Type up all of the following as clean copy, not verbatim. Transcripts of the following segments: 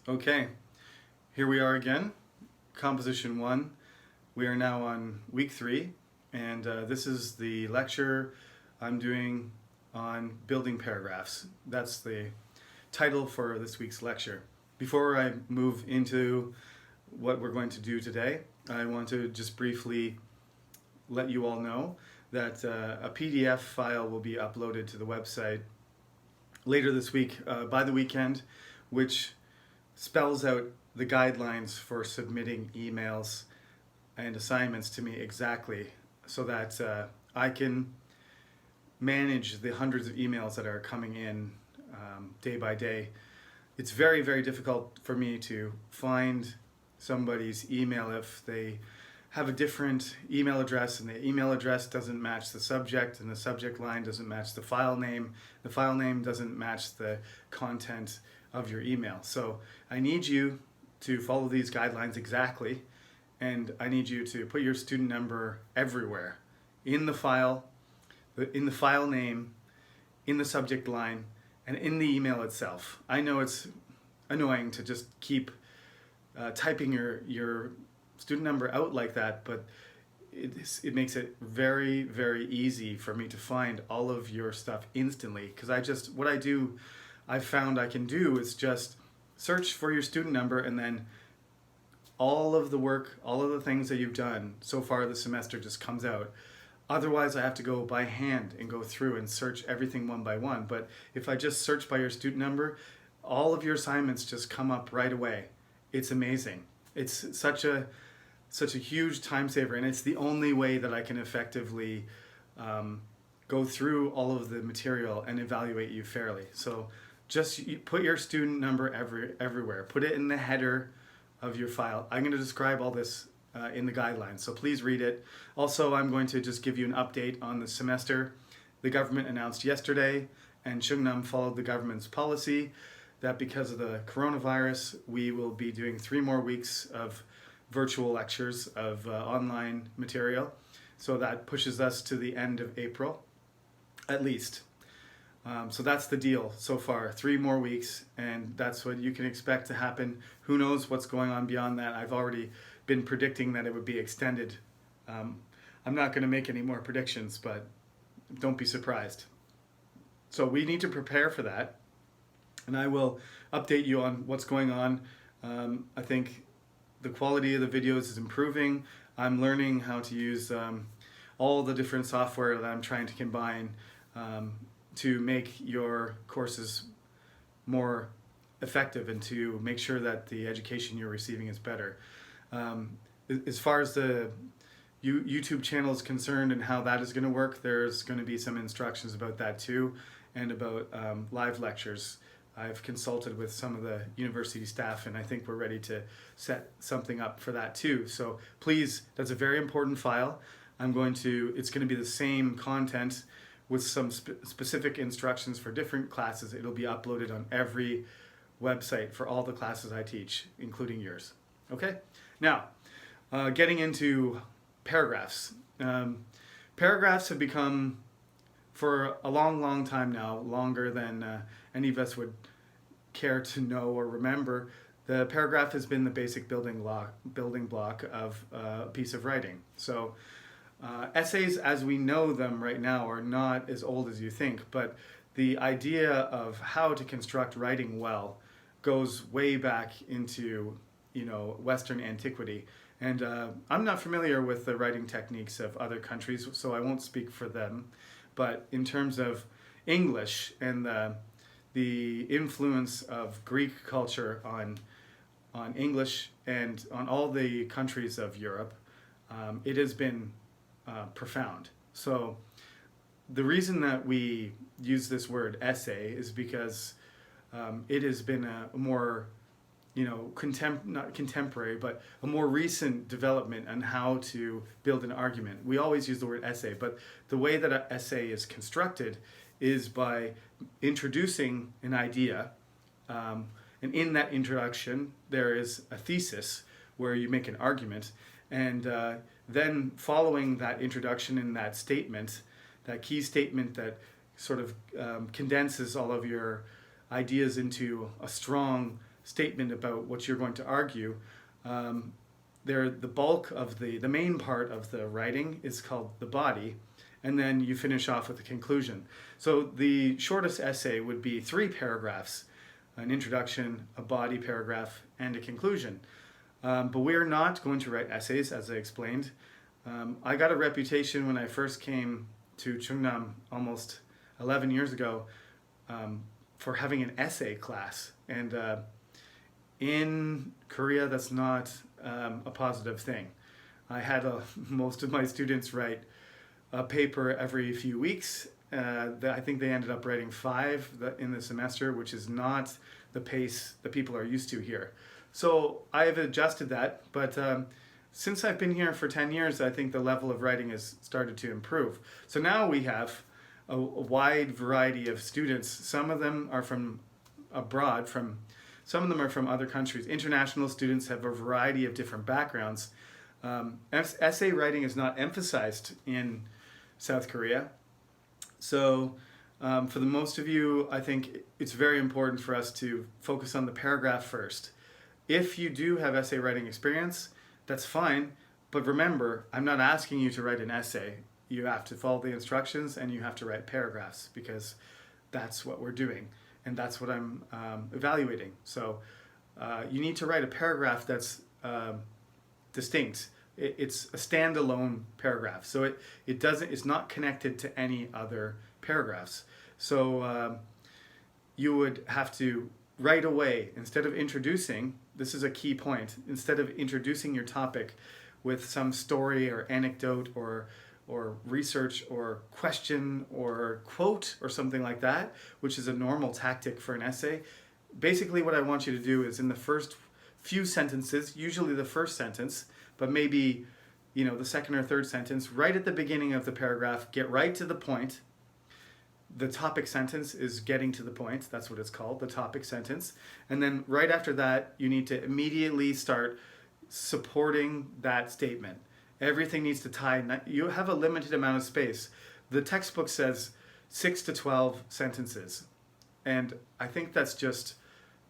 Okay, here we are again, Composition 1. We are now on week 3, and this is the lecture I'm doing on building paragraphs. That's the title for this week's lecture. Before I move into what we're going to do today, I want to just briefly let you all know that a PDF file will be uploaded to the website later this week, by the weekend, which spells out the guidelines for submitting emails and assignments to me exactly, so that I can manage the hundreds of emails that are coming in day by day. It's very, very difficult for me to find somebody's email if they have a different email address and the email address doesn't match the subject and the subject line doesn't match the file name doesn't match the content of your email. So I need you to follow these guidelines exactly, and I need you to put your student number everywhere, in the file name, in the subject line, and in the email itself. I know it's annoying to just keep typing your student number out like that, but it makes it very, very easy for me to find all of your stuff instantly, because I've found I can do is just search for your student number, and then all of the work, all of the things that you've done so far this semester just comes out. Otherwise, I have to go by hand and go through and search everything one by one. But if I just search by your student number, all of your assignments just come up right away. It's amazing. It's such a huge time saver, and it's the only way that I can effectively go through all of the material and evaluate you fairly. So just put your student number everywhere. Put it in the header of your file. I'm going to describe all this in the guidelines, so please read it. Also, I'm going to just give you an update on the semester. The government announced yesterday, and Shungnam followed the government's policy, that because of the coronavirus, we will be doing 3 more weeks of virtual lectures of online material. So that pushes us to the end of April, at least. So that's the deal so far, 3 more weeks, and that's what you can expect to happen. Who knows what's going on beyond that? I've already been predicting that it would be extended. I'm not going to make any more predictions, but don't be surprised. So we need to prepare for that, and I will update you on what's going on. I think the quality of the videos is improving. I'm learning how to use all the different software that I'm trying to combine to make your courses more effective and to make sure that the education you're receiving is better. As far as the YouTube channel is concerned and how that is going to work, there's going to be some instructions about that too, and about live lectures. I've consulted with some of the university staff, and I think we're ready to set something up for that too. So please, that's a very important file. It's going to be the same content with some specific instructions for different classes. It'll be uploaded on every website for all the classes I teach, including yours. Okay? Now, getting into paragraphs. Paragraphs have become, for a long, long time now, longer than any of us would care to know or remember, the paragraph has been the basic building block of a piece of writing. So essays as we know them right now are not as old as you think, but the idea of how to construct writing well goes way back into Western antiquity. And I'm not familiar with the writing techniques of other countries, so I won't speak for them. But in terms of English and the influence of Greek culture on English and on all the countries of Europe, it has been profound. So the reason that we use this word essay is because it has been a more not contemporary, but a more recent development on how to build an argument. We always use the word essay, but the way that an essay is constructed is by introducing an idea, and in that introduction there is a thesis where you make an argument, and then following that introduction and that statement, that key statement that sort of condenses all of your ideas into a strong statement about what you're going to argue, the bulk of the main part of the writing is called the body, and then you finish off with the conclusion. So the shortest essay would be 3 paragraphs, an introduction, a body paragraph, and a conclusion. But we're not going to write essays, as I explained. I got a reputation when I first came to Chungnam almost 11 years ago for having an essay class. And in Korea, that's not a positive thing. I had most of my students write a paper every few weeks. I think they ended up writing 5 in the semester, which is not the pace that people are used to here. So I've adjusted that, but since I've been here for 10 years, I think the level of writing has started to improve. So now we have a wide variety of students. Some of them are from abroad, some of them are from other countries. International students have a variety of different backgrounds. Essay writing is not emphasized in South Korea. So for the most of you, I think it's very important for us to focus on the paragraph first. If you do have essay writing experience, that's fine. But remember, I'm not asking you to write an essay. You have to follow the instructions and you have to write paragraphs, because that's what we're doing. And that's what I'm evaluating. So you need to write a paragraph that's distinct. It's a standalone paragraph. So it's not connected to any other paragraphs. So you would have to right away, instead of introducing, this is a key point, instead of introducing your topic with some story or anecdote or research or question or quote or something like that, which is a normal tactic for an essay. Basically what I want you to do is in the first few sentences, usually the first sentence, but maybe the second or third sentence, right at the beginning of the paragraph, get right to the point. The topic sentence is getting to the point. That's what it's called, the topic sentence. And then right after that, you need to immediately start supporting that statement. Everything needs to tie. You have a limited amount of space. The textbook says 6 to 12 sentences. And I think that's just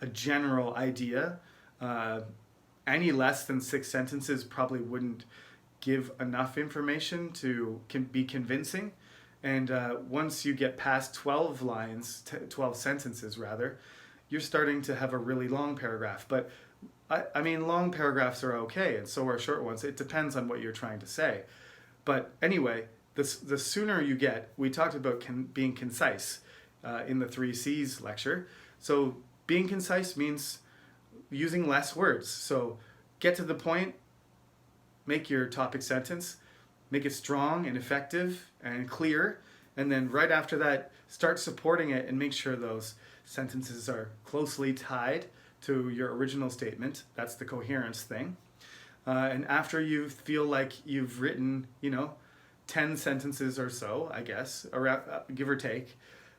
a general idea. Any less than 6 sentences probably wouldn't give enough information to be convincing. And once you get past 12 lines, 12 sentences rather, you're starting to have a really long paragraph. But I mean, long paragraphs are okay, and so are short ones. It depends on what you're trying to say. But anyway, the sooner you get, we talked about being concise in the 3 C's lecture. So being concise means using less words. So get to the point, make your topic sentence, make it strong and effective and clear, and then right after that, start supporting it and make sure those sentences are closely tied to your original statement. That's the coherence thing. And after you feel like you've written, 10 sentences or so, I guess, around, give or take,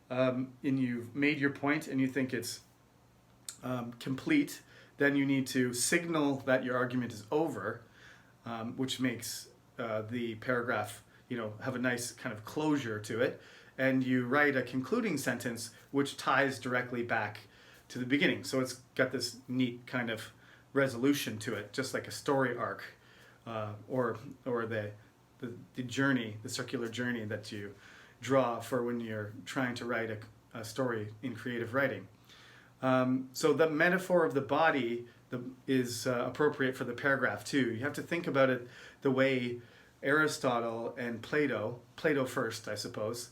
and you've made your point and you think it's complete, then you need to signal that your argument is over, which makes the paragraph, have a nice kind of closure to it. And you write a concluding sentence which ties directly back to the beginning. So it's got this neat kind of resolution to it, just like a story arc, or the journey, the circular journey that you draw for when you're trying to write a story in creative writing. So the metaphor of the body is appropriate for the paragraph too. You have to think about it the way Aristotle and Plato first, I suppose.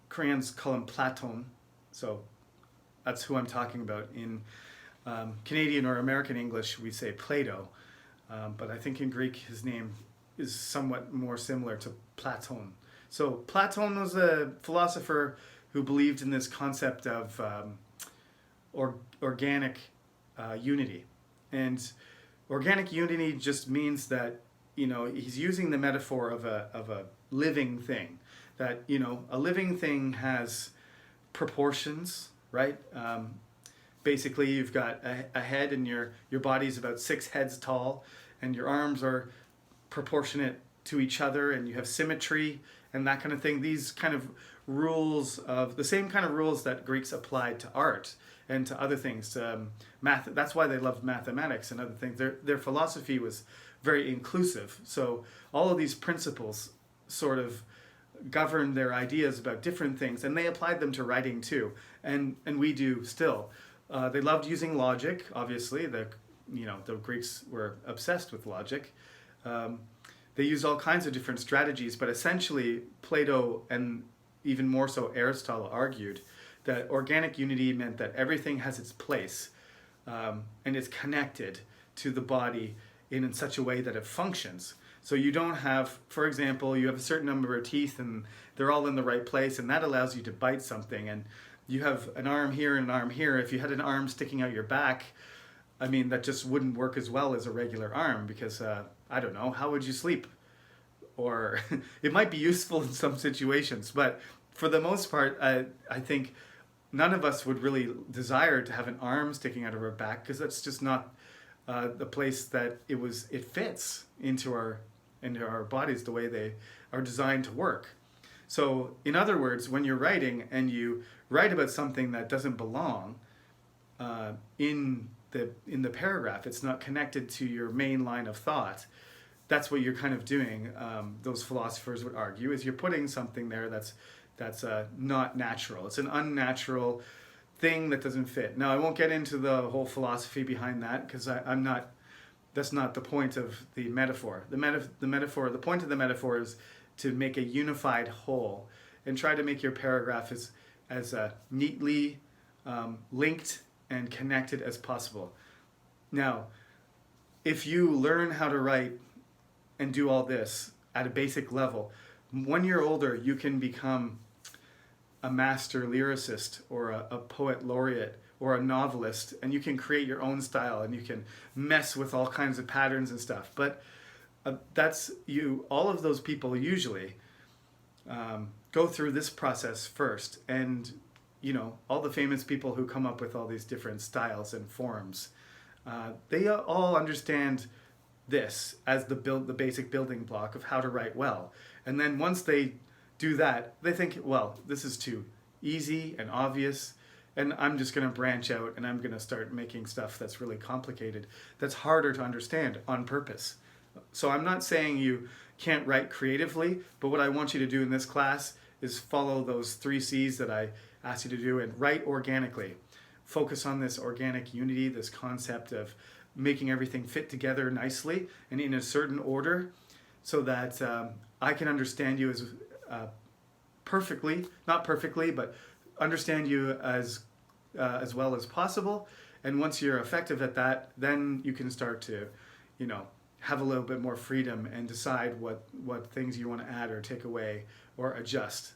Koreans call him Platon, so that's who I'm talking about. In Canadian or American English, we say Plato, but I think in Greek his name is somewhat more similar to Platon. So Platon was a philosopher who believed in this concept of organic unity. And organic unity just means that, he's using the metaphor of a living thing. That, a living thing has proportions, right? Basically, you've got a head, and your body's about 6 heads tall, and your arms are proportionate to each other, and you have symmetry and that kind of thing. These kind of rules of the same kind of rules that Greeks applied to art and to other things. Math. That's why they loved mathematics and other things. Their philosophy was very inclusive. So all of these principles sort of governed their ideas about different things, and they applied them to writing too. And we do still. They loved using logic. Obviously, the Greeks were obsessed with logic. They used all kinds of different strategies, but essentially Plato and even more so Aristotle argued that organic unity meant that everything has its place and is connected to the body in such a way that it functions. So you don't have, for example, you have a certain number of teeth and they're all in the right place, and that allows you to bite something. And you have an arm here and an arm here. If you had an arm sticking out your back, I mean, that just wouldn't work as well as a regular arm because, I don't know, how would you sleep? Or it might be useful in some situations, but for the most part, I think none of us would really desire to have an arm sticking out of our back because that's just not the place that it fits into our bodies the way they are designed to work. So in other words, when you're writing and you write about something that doesn't belong in the paragraph, it's not connected to your main line of thought. That's what you're kind of doing. Those philosophers would argue is you're putting something there that's not natural. It's an unnatural thing that doesn't fit. Now I won't get into the whole philosophy behind that because I'm not. That's not the point of the metaphor. The point of the metaphor is to make a unified whole and try to make your paragraph as neatly linked and connected as possible. Now, if you learn how to write and do all this at a basic level, when you're older, you can become a master lyricist or a poet laureate or a novelist, and you can create your own style and you can mess with all kinds of patterns and stuff. But all of those people usually go through this process first. And all the famous people who come up with all these different styles and forms, they all understand this as the basic building block of how to write well. And then once they do that, they think, well, this is too easy and obvious, and I'm just going to branch out and I'm going to start making stuff that's really complicated, that's harder to understand on purpose. So I'm not saying you can't write creatively, but what I want you to do in this class is follow those 3 C's that I asked you to do and write organically. Focus on this organic unity, this concept of making everything fit together nicely and in a certain order so that I can understand you as perfectly, not perfectly, but understand you as well as possible. And once you're effective at that, then you can start to, have a little bit more freedom and decide what things you want to add or take away or adjust,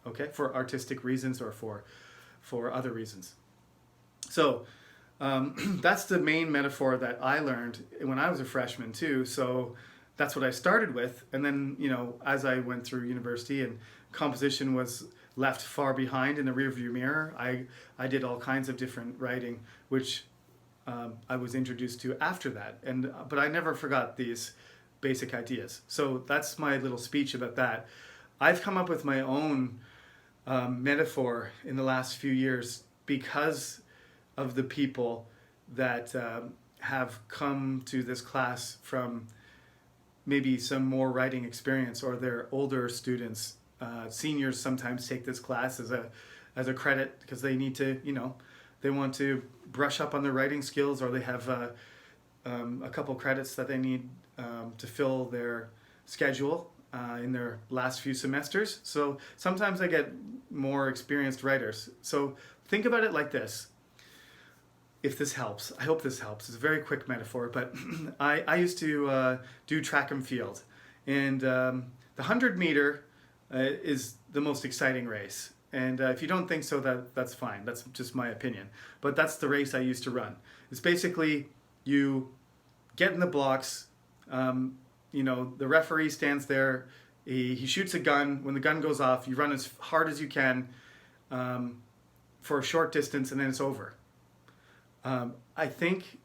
okay, for artistic reasons or for other reasons. So that's the main metaphor that I learned when I was a freshman too. So that's what I started with. And then, as I went through university and composition was left far behind in the rearview mirror, I did all kinds of different writing, which I was introduced to after that. But I never forgot these basic ideas. So that's my little speech about that. I've come up with my own metaphor in the last few years because of the people that have come to this class from maybe some more writing experience, or they're older students. Seniors sometimes take this class as a credit because they need to, they want to brush up on their writing skills, or they have a couple credits that they need to fill their schedule in their last few semesters. So sometimes I get more experienced writers. So think about it like this. If this helps, I hope this helps. It's a very quick metaphor, but I used to do track and field. And the 100-meter is the most exciting race. And if you don't think so, that's fine. That's just my opinion. But that's the race I used to run. It's basically you get in the blocks, the referee stands there, he shoots a gun. When the gun goes off, you run as hard as you can for a short distance, and then it's over. I think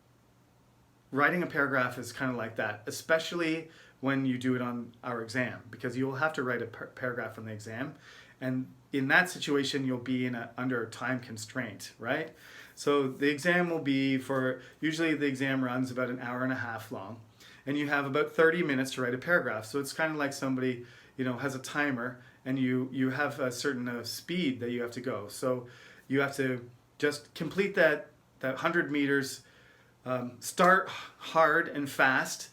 writing a paragraph is kind of like that, especially when you do it on our exam, because you will have to write a paragraph on the exam. And in that situation, you'll be under a time constraint, right? So the exam will be usually the exam runs about an hour and a half long, and you have about 30 minutes to write a paragraph. So it's kind of like somebody, has a timer, and you have a certain speed that you have to go. So you have to just complete that 100 meters, start hard and fast,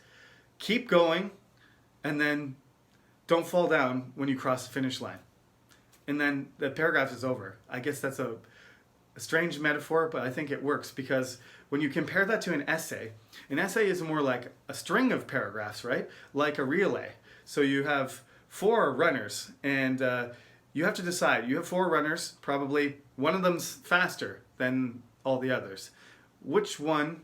keep going, and then don't fall down when you cross the finish line. And then the paragraph is over. I guess that's a strange metaphor, but I think it works, because when you compare that to an essay is more like a string of paragraphs, right? Like a relay. So you have 4 runners, and you have to decide. You have 4 runners, probably one of them's faster than all the others. Which one,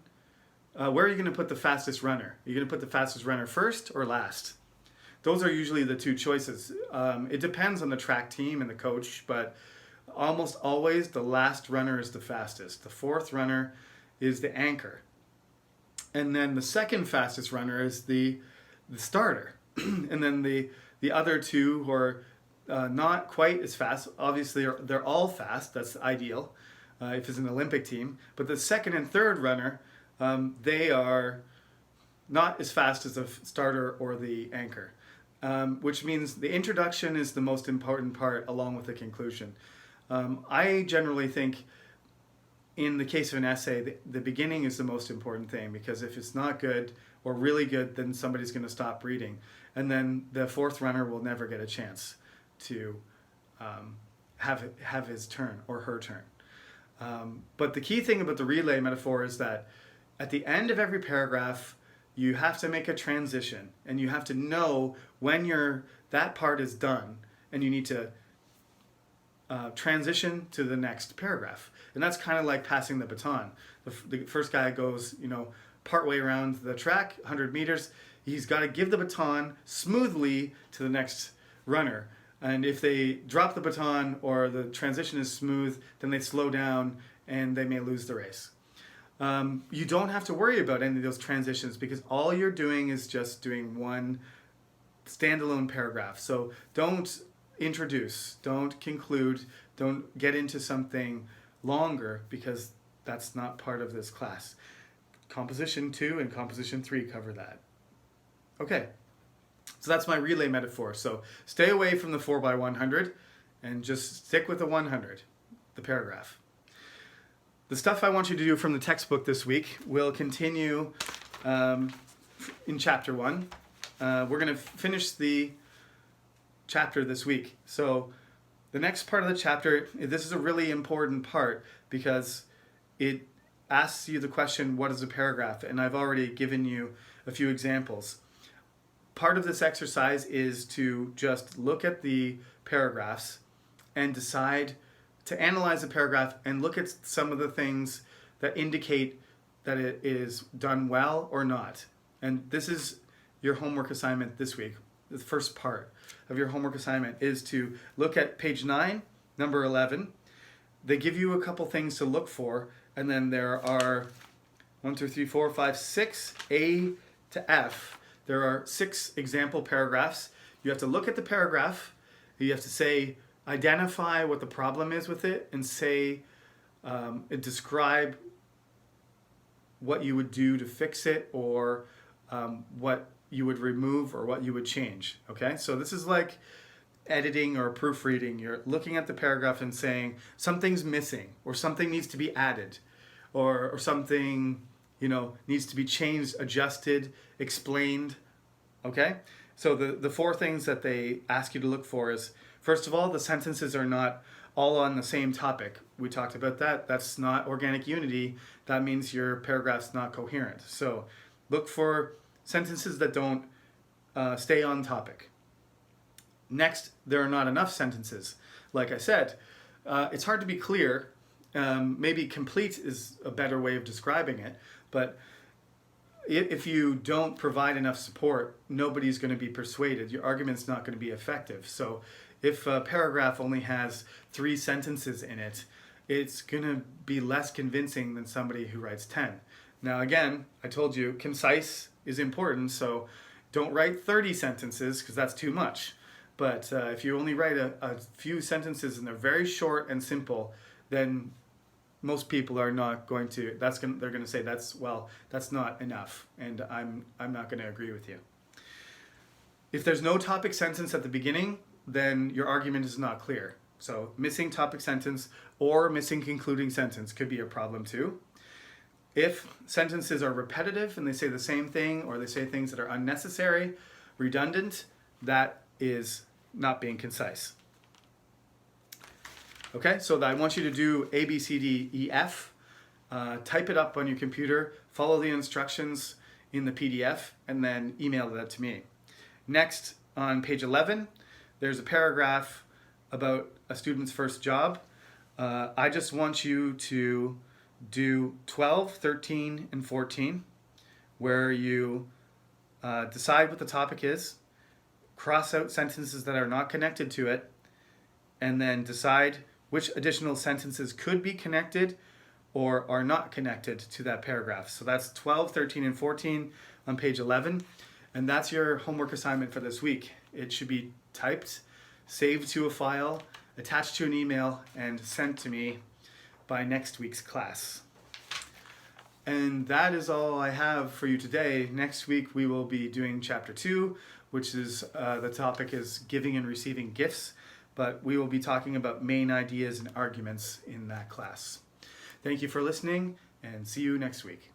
where are you going to put the fastest runner? Are you going to put the fastest runner first or last? Those are usually the 2 choices. It depends on the track team and the coach, but almost always the last runner is the fastest. The 4th runner is the anchor. And then the second fastest runner is the starter. And then the other 2 who are not quite as fast, obviously they're all fast, that's ideal if it's an Olympic team. But the second and third runner, they are not as fast as the starter or the anchor. Which means the introduction is the most important part, along with the conclusion. I generally think in the case of an essay, the beginning is the most important thing, because if it's not good or really good, then somebody's going to stop reading. And then the 4th runner will never get a chance to have his turn or her turn. But the key thing about the relay metaphor is that at the end of every paragraph, you have to make a transition, and you have to know when that part is done, and you need to transition to the next paragraph. And that's kind of like passing the baton. The first guy goes, partway around the track, 100 meters. He's got to give the baton smoothly to the next runner. And if they drop the baton or the transition is smooth, then they slow down and they may lose the race. You don't have to worry about any of those transitions, because all you're doing is just doing one standalone paragraph. So don't introduce, don't conclude, don't get into something longer, because that's not part of this class. Composition 2 and Composition 3 cover that. Okay, so that's my relay metaphor. So stay away from the 4x100 and just stick with the 100, the paragraph. The stuff I want you to do from the textbook this week will continue in Chapter 1. We're going to finish the chapter this week. So the next part of the chapter, this is a really important part, because it asks you the question, what is a paragraph? And I've already given you a few examples. Part of this exercise is to just look at the paragraphs and decide to analyze a paragraph and look at some of the things that indicate that it is done well or not. And this is your homework assignment this week. The first part of your homework assignment is to look at page 9, number 11. They give you a couple things to look for, and then there are 1, 2, 3, 4, 5, 6, A to F. There are 6 example paragraphs. You have to look at the paragraph. You have to say, identify what the problem is with it, and say, describe what you would do to fix it, or what you would remove or what you would change. Okay, so this is like editing or proofreading. You're looking at the paragraph and saying something's missing, or something needs to be added, or something needs to be changed, adjusted, explained. Okay, so the 4 things that they ask you to look for is, first of all, the sentences are not all on the same topic. We talked about that. That's not organic unity. That means your paragraph's not coherent. So look for sentences that don't stay on topic. Next, there are not enough sentences. Like I said, it's hard to be clear. Maybe complete is a better way of describing it, but if you don't provide enough support, nobody's going to be persuaded. Your argument's not going to be effective. So if a paragraph only has 3 sentences in it, it's going to be less convincing than somebody who writes 10. Now again, I told you concise is important, so don't write 30 sentences, because that's too much. But if you only write a few sentences and they're very short and simple, then most people are not going to, they're going to say that's not enough, and I'm not going to agree with you. If there's no topic sentence at the beginning, then your argument is not clear. So missing topic sentence or missing concluding sentence could be a problem too. If sentences are repetitive and they say the same thing, or they say things that are unnecessary, redundant, that is not being concise. Okay, so I want you to do A, B, C, D, E, F. Type it up on your computer, follow the instructions in the PDF, and then email that to me. Next, on page 11, there's a paragraph about a student's first job. I just want you to do 12, 13, and 14, where you decide what the topic is, cross out sentences that are not connected to it, and then decide which additional sentences could be connected or are not connected to that paragraph. So that's 12, 13, and 14 on page 11. And that's your homework assignment for this week. It should be typed, saved to a file, attached to an email, and sent to me by next week's class. And that is all I have for you today. Next week we will be doing chapter 2, which is the topic is giving and receiving gifts. But we will be talking about main ideas and arguments in that class. Thank you for listening, and see you next week.